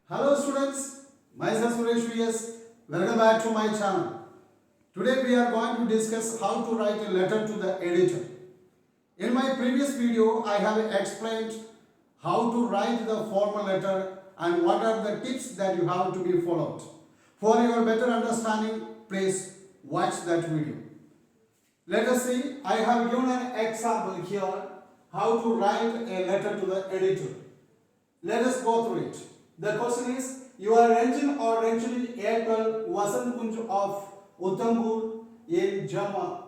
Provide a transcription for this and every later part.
Hello students, myself Suresh VS. Welcome back to my channel. Today we are going to discuss how to write a letter to the editor. In my previous video, I have explained how to write the formal letter and what are the tips that you have to be followed. For your better understanding, please watch that video. Let us see, I have given an example here how to write a letter to the editor. Let us go through it. The question is, your engine or engine Airtel Vasant Kunj of Uthampur in Jammu.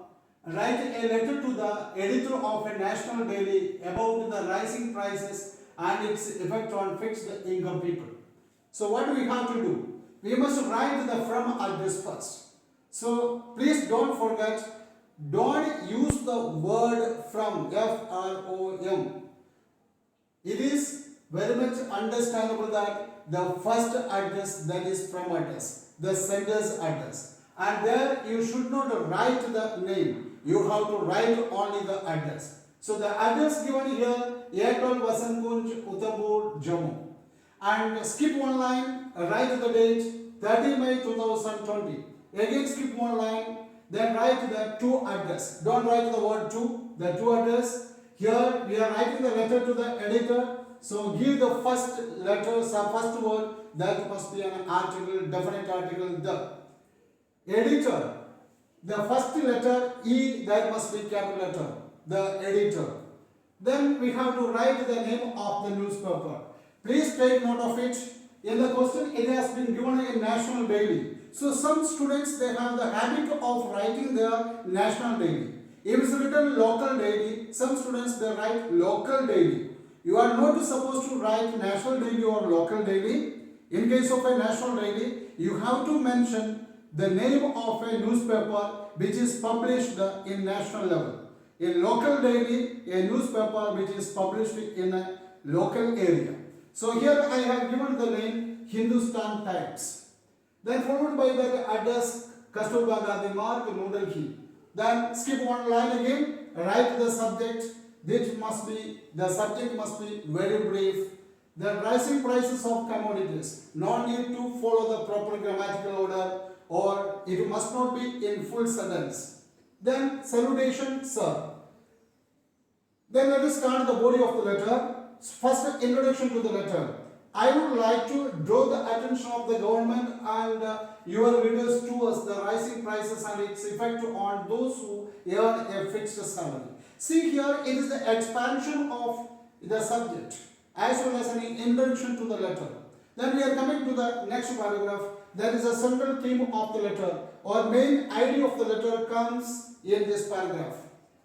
Write a letter to the editor of a national daily about the rising prices and its effect on fixed income people. So what do we have to do? We must write the from address first. So please don't forget, don't use the word from, F-R-O-M. It is very much understandable that the first address, that is from address, the sender's address, and there you should not write the name, you have to write only the address. So the address given here, Airtel Vasant Kunj, Uthampur, Jammu, and skip one line, write the date 30 May 2020, again skip one line, then write the to address, don't write the word to, the to address. Here we are writing the letter to the editor. So give the first letter, first word, that must be an article, definite article, the. Editor, the first letter E, that must be capital letter, the editor. Then we have to write the name of the newspaper. Please take note of it. In the question, it has been given a national daily. So some students, they have the habit of writing their national daily. If it's written local daily, some students, they write local daily. You are not supposed to write national daily or local daily. In case of a national daily, you have to mention the name of a newspaper which is published in national level. In local daily, a newspaper which is published in a local area. So here I have given the name Hindustan Times. Then followed by the address Kasturba Gandhi Marg, New Delhi. Then skip one line again, write the subject. The subject must be very brief. The rising prices of commodities. No need to follow the proper grammatical order, or it must not be in full sentence. Then salutation, sir. Then let us start the body of the letter. First, introduction to the letter. I would like to draw the attention of the government and your readers towards the rising prices and its effect on those who earn a fixed salary. See here, it is the expansion of the subject as well as an introduction to the letter. Then we are coming to the next paragraph. There is a central theme of the letter, or main idea of the letter comes in this paragraph.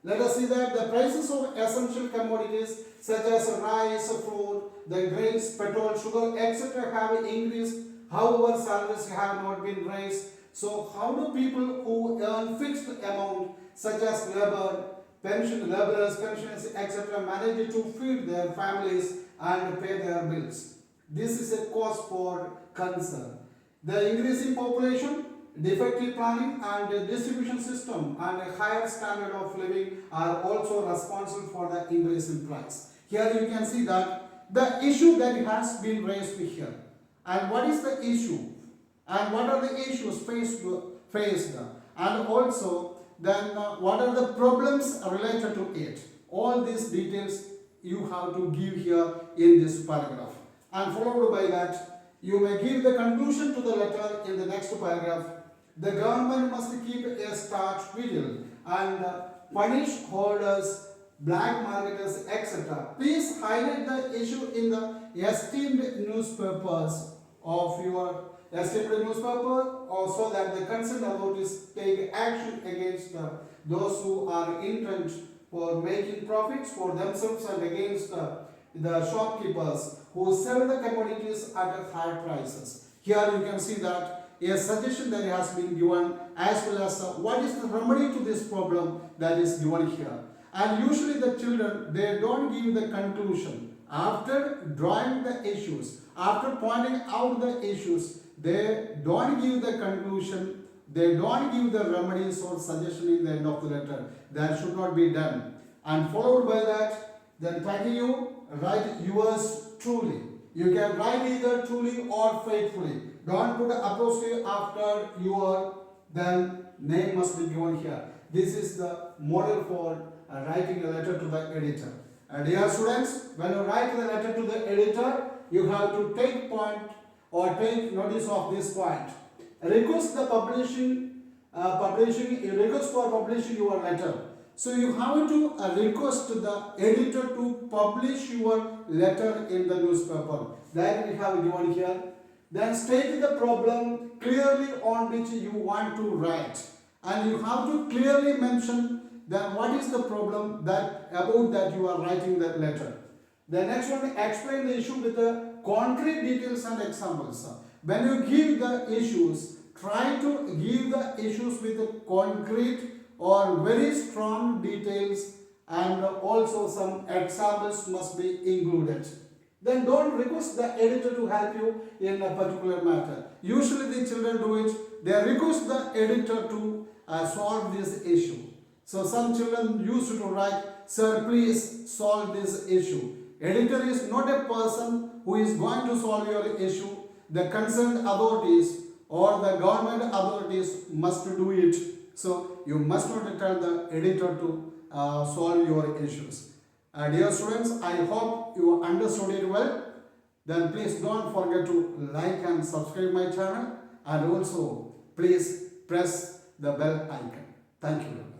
Let us see that the prices of essential commodities such as rice, fruit, the grains, petrol, sugar, etc. have increased. However, salaries have not been raised. So how do people who earn fixed amount such as laborers, pensions, etc. manage to feed their families and pay their bills? This is a cause for concern. The increasing population, defective planning and distribution system, and a higher standard of living are also responsible for the increase in price. Here you can see that the issue that has been raised here. And what is the issue? And what are the issues faced? And also, then what are the problems related to it? All these details you have to give here in this paragraph. And followed by that, you may give the conclusion to the letter in the next paragraph. The government must keep a starch vigilant and punish hoarders, black marketers, etc. Please highlight the issue in the esteemed newspapers of your so that the concerned authorities take action against those who are intent for making profits for themselves and against the shopkeepers who sell the commodities at high prices. Here you can see that a suggestion that has been given as well as what is the remedy to this problem that is given here. And usually the children, they don't give the conclusion. After drawing the issues, after pointing out the issues, they don't give the conclusion, they don't give the remedies or suggestion in the end of the letter. That should not be done. And followed by that, then thank you, write yours truly. You can write either truly or faithfully. Don't put apostrophe after your then name must be given here. This is the model for writing a letter to the editor. Dear students, when you write the letter to the editor, you have to take point or take notice of this point. Request the request for publishing your letter. So you have to request the editor to publish your letter in the newspaper. That we have given here. Then state the problem clearly on which you want to write, and you have to clearly mention then what is the problem that about that you are writing that letter. The next one, explain the issue with the concrete details and examples. When you give the issues, try to give the issues with the concrete or very strong details, and also some examples must be included. Then don't request the editor to help you in a particular matter. Usually the children do it. They request the editor to solve this issue. So some children used to write, "Sir, please solve this issue." Editor is not a person who is going to solve your issue. The concerned authorities or the government authorities must do it. So you must not tell the editor to solve your issues. Dear students, I hope you understood it well. Then please don't forget to like and subscribe my channel, and also please press the bell icon. Thank you.